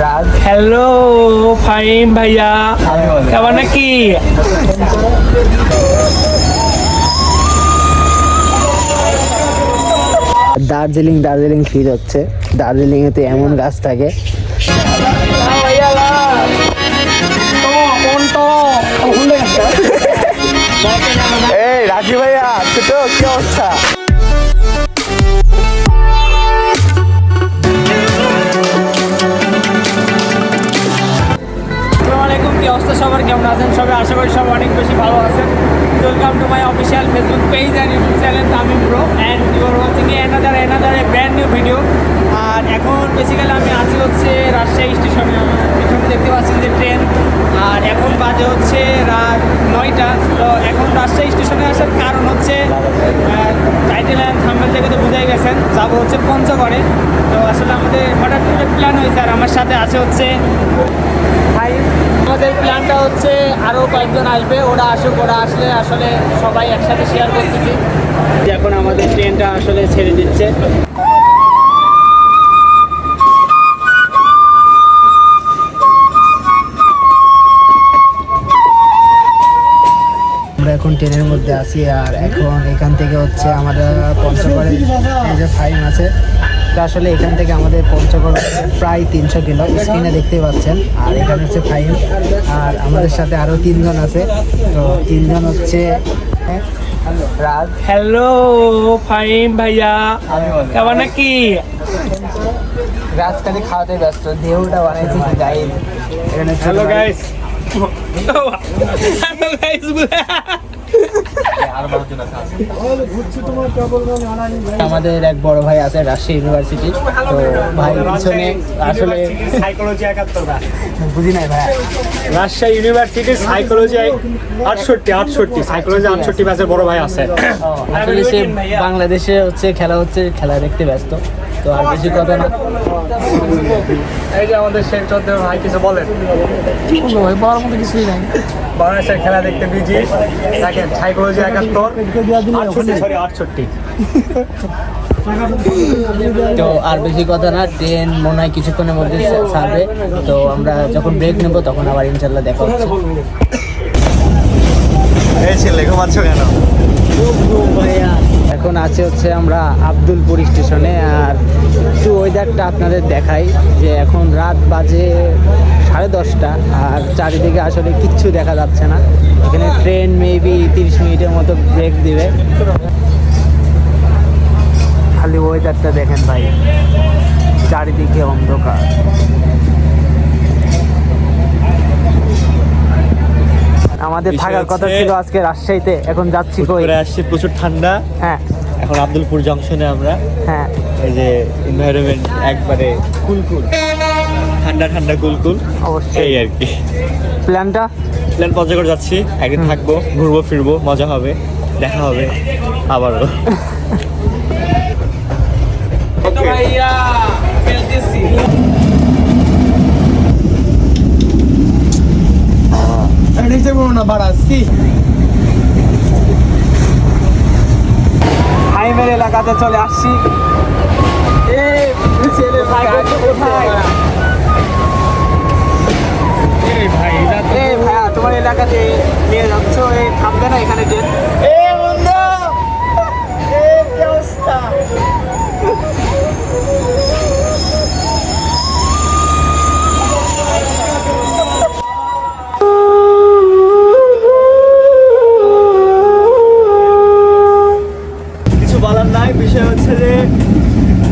রাজ। Hello Fahim ভাইয়া, কেমন নাকি? দার্জিলিং ফিল হচ্ছে। দার্জিলিং এতে এমন গাছ থাকে। এই রাজু ভাইয়া, ছোট কি অবস্থা? কি অবস্থা সবার, কেমন আছেন সবাই? আশা করি সবাই অনেক বেশি ভালো আছেন। Welcome to my official Facebook page and YouTube channel Tamim bro, and you are watching another a brand new video. আর এখন বেসিক্যালি আমি আছি হচ্ছে রাজশাহী স্টেশনে। আমার পিছনে দেখতে পাচ্ছেন যে ট্রেন, আর এখন বাজে হচ্ছে রাত 9টা। তো এখন রাজশাহী স্টেশনে আসার কারণ হচ্ছে টাইটেল অ্যান্ড থাম্বনেল থেকে তো বুঝাই গেছেন, যাবো হচ্ছে পঞ্চগড়ে। তো আসলে আমাদের হঠাৎ করে প্ল্যান হয়েছে, আর আমার সাথে আছে হচ্ছে আমাদের প্ল্যানটা হচ্ছে আরও কয়েকজন আসবে, ওরা আসুক, ওরা আসলে আসলে সবাই একসাথে শেয়ার করতেছি। এখন আমাদের ট্রেনটা আসলে ছেড়ে দিচ্ছে। আমরা এখন ট্রেনের মধ্যে আছি, আর এখন এখান থেকে হচ্ছে আমরা পঞ্চগড়ে এই যে ফাইম আছে। তো আসলে এখান থেকে আমাদের পঞ্চগড় প্রায় 300 কিলো, স্ক্রিনে দেখতে পাচ্ছেন। আর এখানে হচ্ছে ফাইম, আর আমাদের সাথে আরও 3 জন আছে। তো 3 জন হচ্ছে রাজ। হ্যালো ফাহিম ভাইয়া, কেমন নাকি? রাজ খালি খাওয়াতে ব্যস্ত, ঢেউটা বানাইছে কি গাইড। এখানে হ্যালো গাইস, হ্যালো গাইস। আমাদের এক বড় ভাই আছে রাজশাহী ইউনিভার্সিটি। তো ভাই পিছনে আসলে সাইকোলজি 71 ব্যাচ, বুঝি নাই ভাই। রাজশাহী ইউনিভার্সিটির সাইকোলজি 68 সাইকোলজি 68 ব্যাচের বড় ভাই আছে। আসলে সে বাংলাদেশে হচ্ছে খেলা দেখতে ব্যস্ত। তো আর বেশি কথা না, এই যে আমাদের শেখ চৌধুরী ভাই, কিছু বলেন। ভাই বলার মতো কিছুই নাই। বাংলাদেশের খেলা দেখতে বিজি, দেখেন সাইকোলজি 68। তো আর বেশি কথা না, ট্রেন মনে হয় কিছুক্ষণের মধ্যে ছাড়বে। তো আমরা যখন ব্রেক নেব তখন আবার ইনশাল্লাহ দেখা হচ্ছে। এই ছেলে ঘুমাচ্ছ কেন? এখন আছে হচ্ছে আমরা আব্দুলপুর স্টেশনে। আর একটু ওয়েদারটা আপনাদের দেখাই, যে এখন রাত বাজে 10:30, আর চারিদিকে আসলে কিচ্ছু দেখা যাচ্ছে না। এখানে ট্রেন মেবি 30 মিনিটের মতো ব্রেক দিবে। খালি ওয়েদারটা দেখেন ভাই, চারিদিকে অন্ধকার। আমাদের থাকার কথা ছিল আজকে রাজশাহীতে, এখন যাচ্ছি কই? আসছে প্রচুর ঠান্ডা। হ্যাঁ এখন আব্দুলপুর জংশনে আমরা। হ্যাঁ, এই যে এনভায়রনমেন্ট একবারে কুলকুল, ঠান্ডা কুলকুল অবশ্যই। এই আর কি প্ল্যান পঞ্চগড় যাচ্ছি, একদিন থাকবো, ঘুরবো ফিরবো, মজা হবে, দেখা হবে আবারও। হাইমের এলাকাতে চলে আসছি। ভাইয়া তোমার এলাকাতে নিয়ে যাচ্ছ, এই থামবে না এখানে ট্রেন? কিছু বলার নাই, বিষয় হচ্ছে যে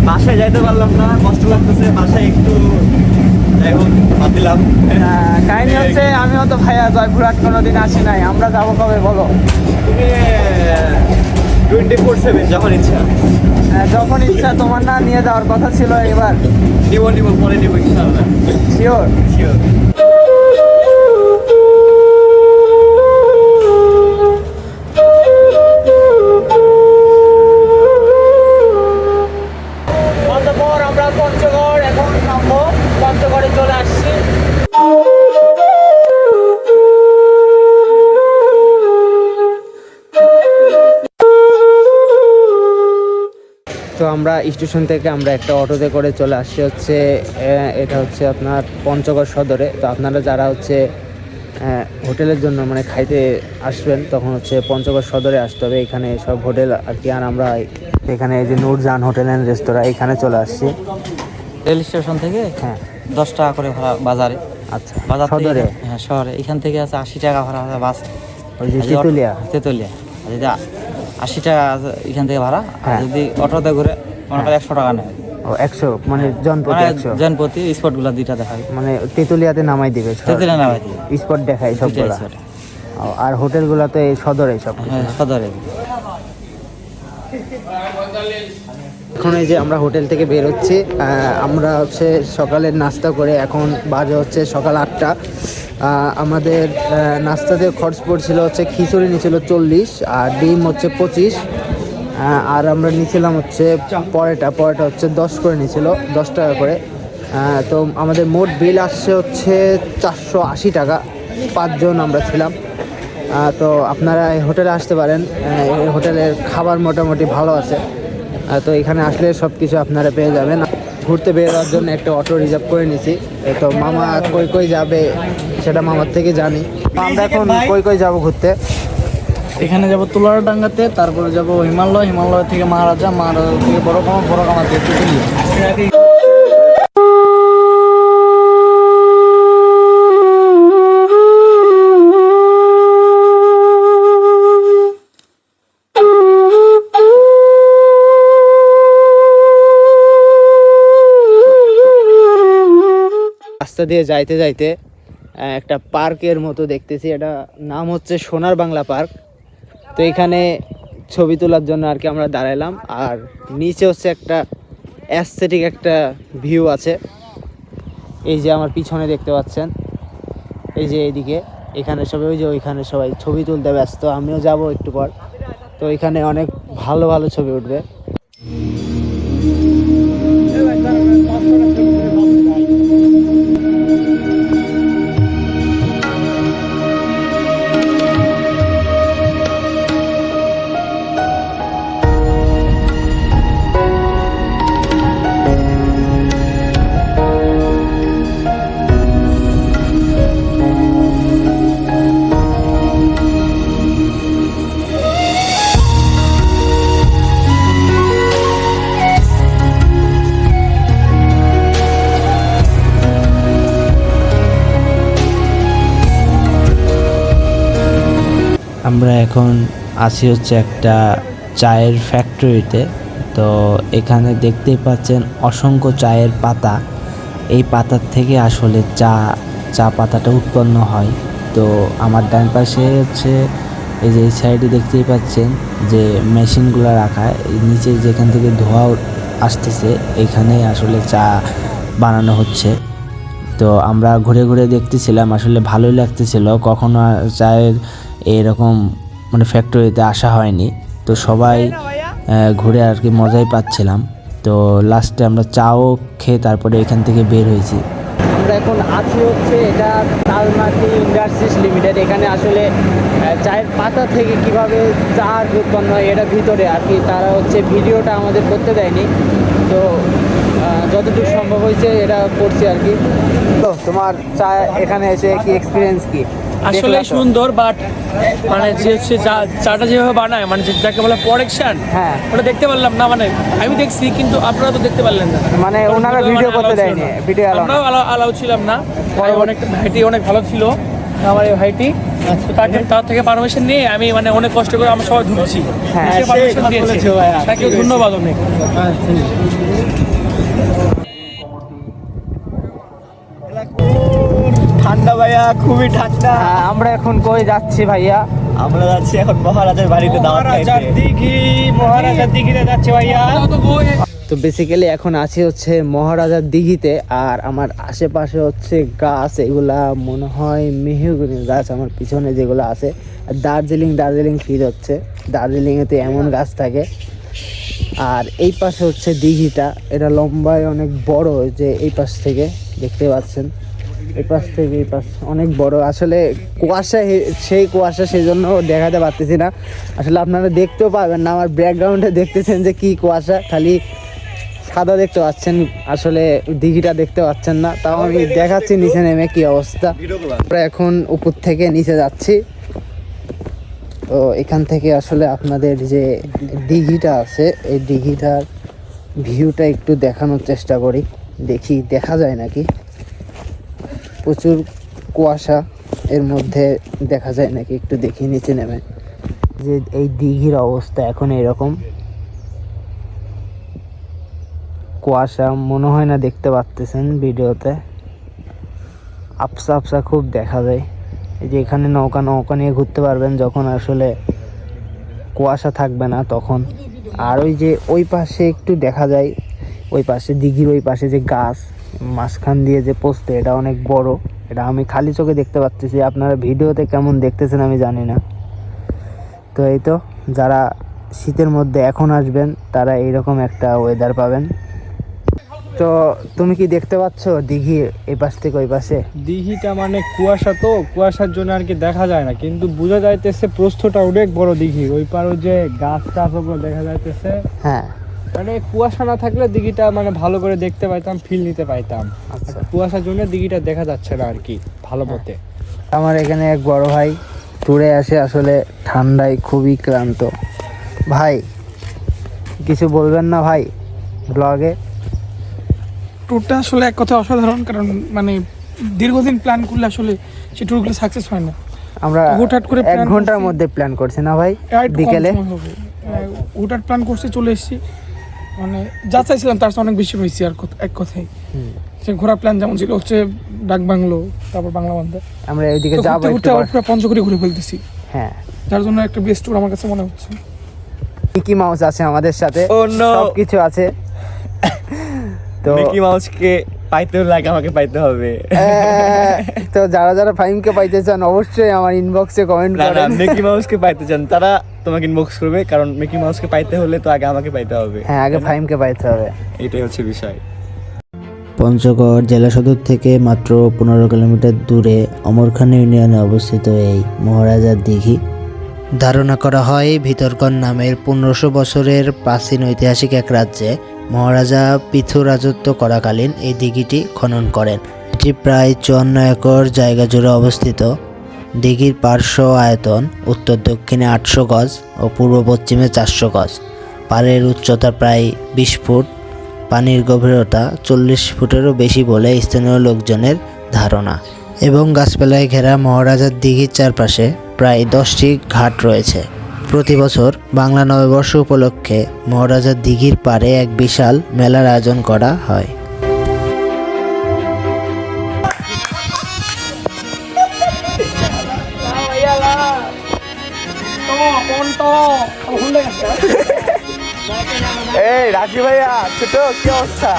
বাসায় যাইতে পারলাম না, কষ্ট লাগতেছে। বাসায় একটু এখন বাদ দিলাম। কাহিনী হচ্ছে আমিও তো ভাইয়া জয়পুরহাট কোনোদিন আসি নাই। আমরা যাবো কবে বলো? তুমি 24/7 যখন ইচ্ছা। যখন ইচ্ছা। তোমার না নিয়ে যাওয়ার কথা ছিল, এবার নিব পরে নিব ইনশাআল্লাহ। শিওর? শিওর। আমরা পঞ্চগড় এখন নামবো, পঞ্চগড়ে চলে আসছি। তো আমরা স্টেশন থেকে আমরা একটা অটোতে করে চলে আসছি হচ্ছে এটা হচ্ছে আপনার পঞ্চগড় সদরে। তো আপনারা যারা হচ্ছে হোটেলের জন্য মানে খাইতে আসবেন তখন হচ্ছে পঞ্চগড় সদরে আসতে হবে। এখানে সব হোটেল আর কি। আর আমরা এখানে এই যে নূরজাহান হোটেল অ্যান্ড রেস্তোরাঁ এখানে চলে আসছি। রেল স্টেশন থেকে হ্যাঁ 10 টাকা করে ভাড়া বাজারে। আচ্ছা বাজার থেকে সদরে হ্যাঁ শহরে এখান থেকে আছে 80 টাকা ভাড়া আছে বাস। ওই যে তেতুলিয়া তেতুলিয়া আর যদি 80 টাকা আছে এখান থেকে ভাড়া। আর হ্যাঁ। যদি অটোতে করে মনে করে 100 টাকা নেয়। ও 100 মানে জনপ্রতি 100 জনপ্রতি স্পটগুলো দুইটা দেখাবে। মানে তেতুলিয়াতে নামাই দিবে তেতুলিয়া নামাই দিবে স্পট দেখাই সবগুলো। দুইটা spot। আর হোটেলগুলোতে সদরে সব কিছু হ্যাঁ না? সদরে। এখন এই যে আমরা হোটেল থেকে বের হচ্ছি। আমরা হচ্ছে সকালের নাস্তা করে এখন বাজে হচ্ছে সকাল 8টা। আমাদের নাস্তাতে খরচ পড়ছিল হচ্ছে খিচুড়ি নিয়েছিল 40 আর ডিম হচ্ছে 25। আর আমরা নিয়েছিলাম হচ্ছে পরোটা হচ্ছে 10 করে নিয়েছিল 10 টাকা করে। তো আমাদের মোট বিল আসছে হচ্ছে 480 টাকা। 5 জন আমরা ছিলাম। তো আপনারা এই হোটেলে আসতে পারেন। এই হোটেলের খাবার মোটামুটি ভালো আছে। তো এখানে আসলে সব কিছু আপনারা পেয়ে যাবেন। ঘুরতে বেরোবার জন্য একটা অটো রিজার্ভ করে নিছি। তো মামা কই যাবে সেটা মামার থেকে জানি। আমরা এখন কই যাব ঘুরতে? এখানে যাব তুলারডাঙ্গাতে, তারপরে যাব হিমালয় থেকে মহারাজা থেকে বড় কামা তেতুলিয়া। রাস্তা দিয়ে যাইতে যাইতে একটা পার্কের মতো দেখতেছি। এটা নাম হচ্ছে সোনার বাংলা পার্ক। তো এখানে ছবি তোলার জন্য আর কি আমরা দাঁড়াইলাম। আর নিচে হচ্ছে একটা অ্যাস্থেটিক একটা ভিউ আছে। এই যে আমার পিছনে দেখতে পাচ্ছেন, এই যে এইদিকে এখানে সবাই ওই যে ওইখানে সবাই ছবি তুলতে ব্যস্ত। আমিও যাব একটু পর। তো এখানে অনেক ভালো ভালো ছবি উঠবে। আমরা এখন আছি হচ্ছে একটা চায়ের ফ্যাক্টরিতে। তো এখানে দেখতেই পাচ্ছেন অসংখ্য চায়ের পাতা। এই পাতার থেকে আসলে চা পাতাটা উৎপন্ন হয়। তো আমার ডান পাশে হচ্ছে এই যে এই সাইডে দেখতেই পাচ্ছেন যে মেশিনগুলো রাখা, নিচে যেখান থেকে ধোঁয়া আসতেছে এখানে আসলে চা বানানো হচ্ছে। তো আমরা ঘুরে ঘুরে দেখতেছিলাম, আসলে ভালোই লাগতেছিল। কখনো চায়ের এরকম মানে ফ্যাক্টরিতে আসা হয়নি। তো সবাই ঘুরে আর কি মজাই পাচ্ছিলাম। তো লাস্টে আমরা চাও খেয়ে তারপরে এখান থেকে বের হয়েছি। আমরা এখন আছি হচ্ছে এটা তালমাটি ইন্ডাস্ট্রিজ লিমিটেড। এখানে আসলে চায়ের পাতা থেকে কিভাবে চা উৎপন্ন হয় এটা ভিতরে আর কি তারা হচ্ছে ভিডিওটা আমাদের করতে দেয়নি। তো যতটুকু সম্ভব হয়েছে এটা করছি আর কি। তো তোমার চা এখানে এসে কি এক্সপিরিয়েন্স কি? আসলে সুন্দর, বাট মানে যে হচ্ছে চাটা যেভাবে বানায় মানে যাকে বলে প্রোডাকশন, হ্যাঁ ওটা দেখতে পারলাম না। মানে আমি দেখছি কিন্তু আপনারা তো দেখতে পারলেন না। মানে ওনারা ভিডিও করতে দেয়নি, ভিডিও আমরাও আলাউ ছিলাম না। অনেক ভাইটি অনেক ভালো ছিল আমার এই ভাইটি। তার থেকে পারমিশন নিয়ে আমি মানে অনেক কষ্ট করে আমরা সবাই ঢুকছি। হ্যাঁ, সে পারমিশন দিয়েছে, তাকে ধন্যবাদ অনেক। ঠান্ডা ভাইয়া, খুবই ঠান্ডা। আমরা এখন কই যাচ্ছি ভাইয়া? আমরা যাচ্ছি এখন মহারাজার বাড়িতে দাওয়াত খাইতে। মহারাজার দিঘিতে যাচ্ছে ভাইয়া। তো বেসিক্যালি এখন আছি হচ্ছে মহারাজার দিঘিতে। আর আমার আশেপাশে হচ্ছে গাছ, এগুলা মনে হয় মেহগনি গাছ আমার পিছনে যেগুলো আছে। আর দার্জিলিং ফিল হচ্ছে। দার্জিলিংয়েতে এমন গাছ থাকে। আর এই পাশে হচ্ছে দিঘিটা, এটা লম্বায় অনেক বড়, যে এই পাশ থেকে দেখতে পাচ্ছেন। এই পাশ থেকে এই পাশ অনেক বড়, আসলে কুয়াশা, সেই কুয়াশা, সেই জন্য দেখাতে পারতেছি না। আসলে আপনারা দেখতেও পাবেন না, আমার ব্যাকগ্রাউন্ডে দেখতেছেন যে কি কুয়াশা, খালি সাদা দেখতে পাচ্ছেন, আসলে দিঘিটা দেখতে পাচ্ছেন না। তাও আমি দেখাচ্ছি নিচে নেমে কি অবস্থা। আমরা এখন উপর থেকে নিচে যাচ্ছি। তো এখান থেকে আসলে আপনাদের যে দিঘিটা আছে, এই দিঘিটার ভিউটা একটু দেখানোর চেষ্টা করি, দেখি দেখা যায় নাকি। প্রচুর কুয়াশা, এর মধ্যে দেখা যায় নাকি একটু দেখি নিচে নেমে। যে এই দিঘির অবস্থা এখন এরকম, কুয়াশা মনে হয় না দেখতে পাচ্তেছেন ভিডিওতে, আবসা আবসা খুব দেখা যায়। এই যে এখানে নৌকা নিয়ে ঘুরতে পারবেন যখন আসলে কুয়াশা থাকবে না তখন। আর ওই যে ওই পাশে একটু দেখা যায়, ওই পাশে দিঘির ওই পাশে যে গাছ মাঝখান দিয়ে যে পোস্তে, এটা অনেক বড়, এটা আমি খালি চোখে দেখতে পাচ্ছি। আপনারা ভিডিওতে কেমন দেখতেছেন আমি জানি না। তো এই তো, যারা শীতের মধ্যে এখন আসবেন তারা এইরকম একটা ওয়েদার পাবেন। তো তুমি কি দেখতে পাচ্ছ দিঘি এই পাশ থেকে ওই পাশে? দিঘিটা মানে কুয়াশা, তো কুয়াশার জন্য আর কি দেখা যায় না, কিন্তু বোঝা যাইতেছে প্রস্থটা অনেক বড় দিঘি। ওই পারও যে গাছ টাছ ওগুলো দেখা যাইতেছে। হ্যাঁ, মানে কুয়াশা না থাকলে দিঘিটা মানে ভালো করে দেখতে পাইতাম, ফিল নিতে পাইতাম। আচ্ছা। কুয়াশার জন্য দিঘিটা দেখা যাচ্ছে না আর কি ভালো মতে। আমার এখানে এক বড় ভাই ট্যুরে আসে, আসলে ঠান্ডায় খুবই ক্লান্ত। ভাই কিছু বলবেন না ভাই ব্লগে? ট্যুরটা আসলে এক কথা অসাধারণ, কারণ মানে দীর্ঘদিন প্ল্যান করলে আসলে সেই ট্যুরগুলো সাকসেস হয় না। আমরা হুটহাট করে 1 plan ঘন্টার করছি। মধ্যে প্ল্যান করছি না ভাই, একটু কম বিকেলে। সময় হবে। হুটহাট প্ল্যান করতে চলে এসেছি, মানে যা চাইছিলাম তার চেয়ে অনেক বেশি হয়েছি। আর এক কথাই সে ঘোরার প্ল্যান যেমন ছিল হচ্ছে ডাক বাংলো, তারপর বাংলা বান্ধা, আমরা এইদিকে তো যাবো ঘুরতে একটু ঘুরতে আবার পুরো পঞ্চগড়ি ঘুরে ফেলতেছি, হ্যাঁ। যার জন্য একটা বেস্ট ট্যুর আমার কাছে মনে হচ্ছে। মিকি মাউস আছে আমাদের সাথে, Oh no! সব কিছু আছে। তো মিকি মাউসকে পাইতে হলে আগে আমাকে পাইতে হবে। তো যারা যারা ফাইমকে পাইতে চান অবশ্যই আমার ইনবক্সে কমেন্ট না না, করেন। মিকি মাউসকে পাইতে চান তারা তোমাকে ইনবক্স করবে, কারণ মিকি মাউসকে পাইতে হলে তো আগে আমাকে পাইতে হবে। হ্যাঁ, আগে ফাইমকে পাইতে হবে। এটাই হচ্ছে বিষয়। পঞ্চগড় জেলা সদর থেকে মাত্র 15 কিলোমিটার দূরে অমরখান ইউনিয়নে অবস্থিত এই মহারাজার দিঘি। ধারণা করা হয় ভিতরকন নামের 1500 বছরের প্রাচীন ঐতিহাসিক এক রাজ্যে মহারাজা পৃথু রাজত্ব করাকালীন এই দিঘিটি খনন করেন। এটি প্রায় 54 একর জায়গা জুড়ে অবস্থিত। দিঘির পার্শ্ব আয়তন উত্তর দক্ষিণে 800 গজ ও পূর্ব পশ্চিমে 400 গজ। পাড়ের উচ্চতা প্রায় 20 ফুট, পানির গভীরতা 40 ফুটেরও বেশি বলে স্থানীয় লোকজনের ধারণা। এবং গাছপালায় ঘেরা মহারাজার দিঘির চারপাশে প্রায় 10টি ঘাট রয়েছে। প্রতি বছর বাংলা নববর্ষ উপলক্ষে মহারাজার দিঘির পাড়ে এক বিশাল মেলার আয়োজন করা হয়। এই রাজু ভাইয়া, ছোট কি অবস্থা?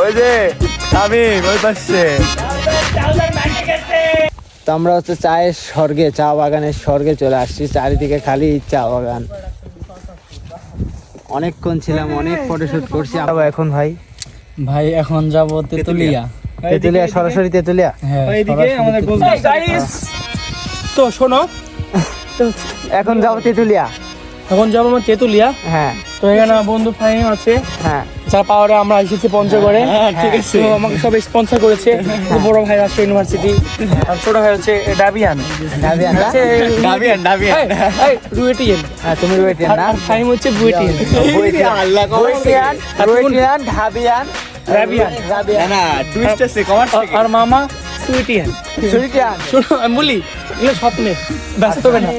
ওই যে আমি ওই পাশে। তো আমরা হচ্ছে চায়ের স্বর্গে, চা বাগানের স্বর্গে চলে আসছি। চারিদিকে খালি চা বাগান। অনেকক্ষণ ছিলাম, অনেক ফটোশুট করছি। আমরা এখন ভাই ভাই এখন যাব তেতুলিয়া। তেতুলিয়া, সরাসরি তেতুলিয়া। হ্যাঁ, এইদিকে আমাদের গাইস, তো শোনো, এখন যাবো তেতুলিয়া। এখন যাবো আমরা তেতুলিয়া। হ্যাঁ তো এখানে আমার বন্ধু ফাহিম আছে, হ্যাঁ, যার পাওয়ারে আমরা এসেছি পঞ্চগড়ে। ঠিক আছে। তো আমাকে সব স্পন্সর করেছে। বড় ভাই রাজশাহী ইউনিভার্সিটি, আর ছোট ভাই হচ্ছে ডাবিয়ান। ডাবিয়ান না? ডাবিয়ান। রুয়েটিয়ান। হ্যাঁ, তুমি রুয়েটিয়ান না? আর ফাহিম হচ্ছে বুয়েটিয়ান। আল্লাহ রুয়েটিয়ান, রুয়েটিয়ান, ঢাবিয়ান, রাবিয়ান। রাবিয়ান, না টুইস্ট আছে কমার্স থেকে। আর মামা সুইটিয়ান। সুইটিয়ান। শোনো আমি বলি, এগুলো স্বপ্নে, বাস্তবে না।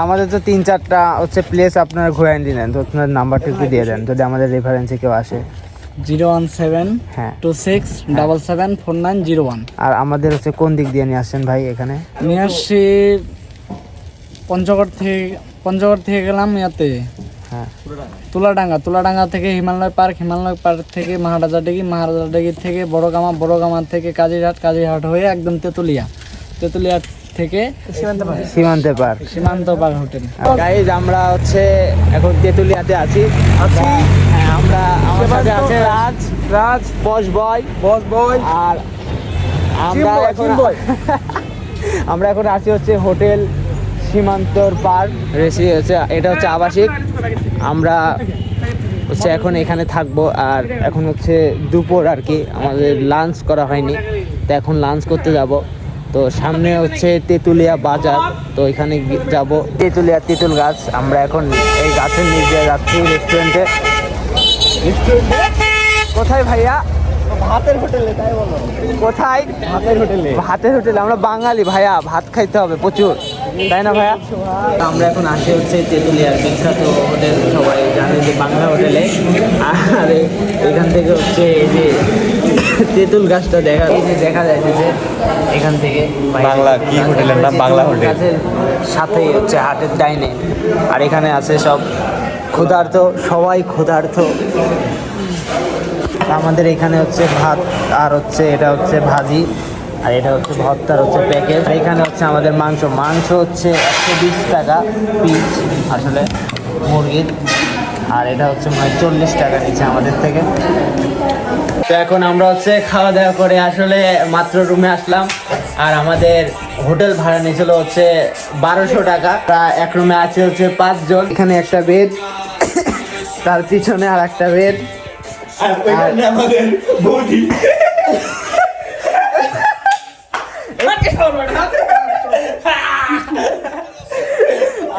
আমাদের তো 3-4টা হচ্ছে প্লেস আপনারা ঘুরে দিলেন, তো আপনার নাম্বারটা একটু দিয়ে দেন যদি আমাদের রেফারেন্সে কেউ আসে। 01726 হ্যাঁ। 774901। আর আমাদের হচ্ছে কোন দিক দিয়ে নিয়ে আসছেন ভাই এখানে? নিয়ে আসছি পঞ্চগড় থেকে গেলাম ইয়াতে হ্যাঁ, তুলাডাঙ্গা থেকে হিমালয় পার্ক থেকে মহারাজা ডিগি থেকে বড়গামা থেকে কাজিরহাট হয়ে একদম তেতুলিয়া থেকে সীমান্তে পার্ক। সীমান্ত পার্ক হোটেল। গাইজ আমরা হচ্ছে এখন তেতুলিয়াতে আছি। হ্যাঁ, আমার সাথে আছে রাজ বস বয় আর আমরা এখন আমরা এখন আছি হচ্ছে হোটেল সীমান্তর পার রেসি হচ্ছে, এটা হচ্ছে আবাসিক। আমরা হচ্ছে এখন এখানে থাকবো, আর এখন হচ্ছে দুপুর আর কি, আমাদের লাঞ্চ করা হয়নি, তো এখন লাঞ্চ করতে যাব। তো সামনে হচ্ছে তেঁতুলিয়া বাজার, তো এখানে যাব। তেঁতুলিয়া তেঁতুল গাছ, আমরা এখন এই গাছের নিচে যাচ্ছি রেস্টুরেন্টে। কোথায় ভাইয়া? ভাতের হোটেলে, তাই বলো। কোথায়? ভাতের হোটেলে। ভাতের হোটেলে। আমরা বাঙালি ভাইয়া, ভাত খাইতে হবে প্রচুর, তাই না ভাইয়া? আমরা এখন আসি হচ্ছে তেঁতুলিয়ার বিখ্যাত হোটেল, সবাই জানে যে বাংলা হোটেলে। আর এখান থেকে হচ্ছে এই যে তেঁতুল গাছটা দেখা যাইতেছে এখান থেকে। বাংলা কি হোটেলের নাম? বাংলা হোটেল। গাছের সাথেই হচ্ছে হাটের ডাইনে, আর এখানে আছে সব ক্ষুধার্ত, সবাই ক্ষুধার্ত। আমাদের এখানে হচ্ছে ভাত, আর হচ্ছে এটা হচ্ছে ভাজি, আর এটা হচ্ছে ভর্তার হচ্ছে প্যাকেজ। এখানে হচ্ছে আমাদের মাংস হচ্ছে 120 টাকা পিস আসলে মুরগির, আর এটা হচ্ছে 40 টাকা নিচ্ছে আমাদের থেকে। তো এখন আমরা হচ্ছে খাওয়া দাওয়া করে আসলে মাত্র রুমে আসলাম, আর আমাদের হোটেল ভাড়া নিয়েছিল হচ্ছে 1200 টাকা। এক রুমে আছে হচ্ছে 5 জন। এখানে একটা বেড, তার পিছনে আর একটা বেড, আমাদের বৌদি।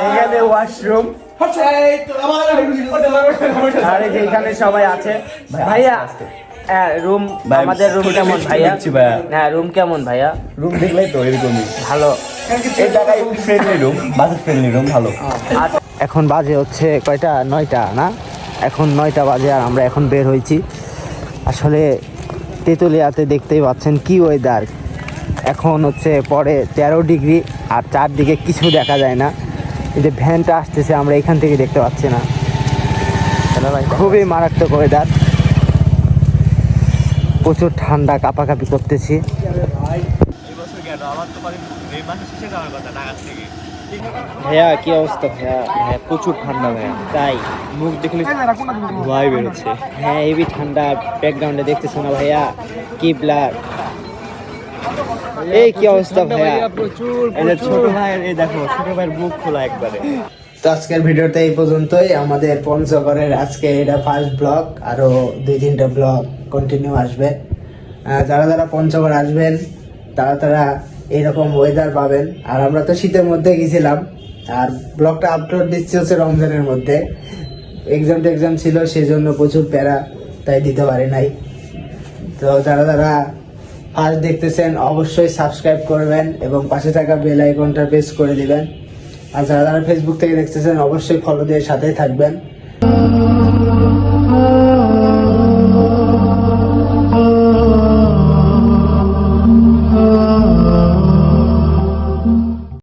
এখানে ওয়াশরুম, আর এই যে এখানে সবাই আছে। ভাইয়া রুম, আমাদের রুম কেমন ভাইয়া? হ্যাঁ রুম কেমন ভাইয়া? রুম দেখলেই তো এরকমই ভালো। এই জায়গায় friendly room, budget friendly room, ভালো। এখন বাজে হচ্ছে কয়টা? 9টা না, এখন 9টা বাজে, আর আমরা এখন বের হয়েছি। আসলে তেঁতুলিয়াতে দেখতেই পাচ্ছেন কি ওয়েদার, এখন হচ্ছে পরে 13 ডিগ্রি, আর চারদিকে কিছু দেখা যায় না। এই যে ভ্যানটা আসতেছে, আমরা এখান থেকে দেখতে পাচ্ছি না। খুবই মারাত্মক ওয়েদার, প্রচুর ঠান্ডা, কাঁপাকাঁপি করতেছি। ভাইয়া কি অবস্থা ভাইয়া? হ্যাঁ প্রচুর ঠান্ডা ভাইয়া, তাই মুখ দেখলে ধোঁয়াই বেরোচ্ছে। হ্যাঁ হেভি ঠান্ডা। ব্যাকগ্রাউন্ডে দেখতেছো না ভাইয়া কি ব্লার? এই কি অবস্থা ভাইয়া? এই যে ছোট ভাইয়ের, এই দেখো ছোট ভাইয়ের মুখ খোলা একবারে। তো আজকের ভিডিওটা এই পর্যন্তই। আমাদের পঞ্চগড়ের আজকে এটা ফার্স্ট ব্লগ, আরও 2-3টা ব্লগ কন্টিনিউ আসবে। যারা যারা পঞ্চগড় আসবেন তারা এইরকম ওয়েদার পাবেন। আর আমরা তো শীতের মধ্যে গেছিলাম, আর ব্লগটা আপলোড দিচ্ছি হচ্ছে রমজানের মধ্যে। এক্সাম ছিল, সেজন্য প্রচুর প্যারা, তাই দিতে পারি নাই। তো যারা যারা ফার্স্ট দেখতেছেন অবশ্যই সাবস্ক্রাইব করবেন এবং পাশে থাকা বেল আইকনটা প্রেস করে দিবেন। আর যারা যারা ফেসবুক থেকে দেখতেছেন অবশ্যই ফলো দিয়ে সাথেই থাকবেন।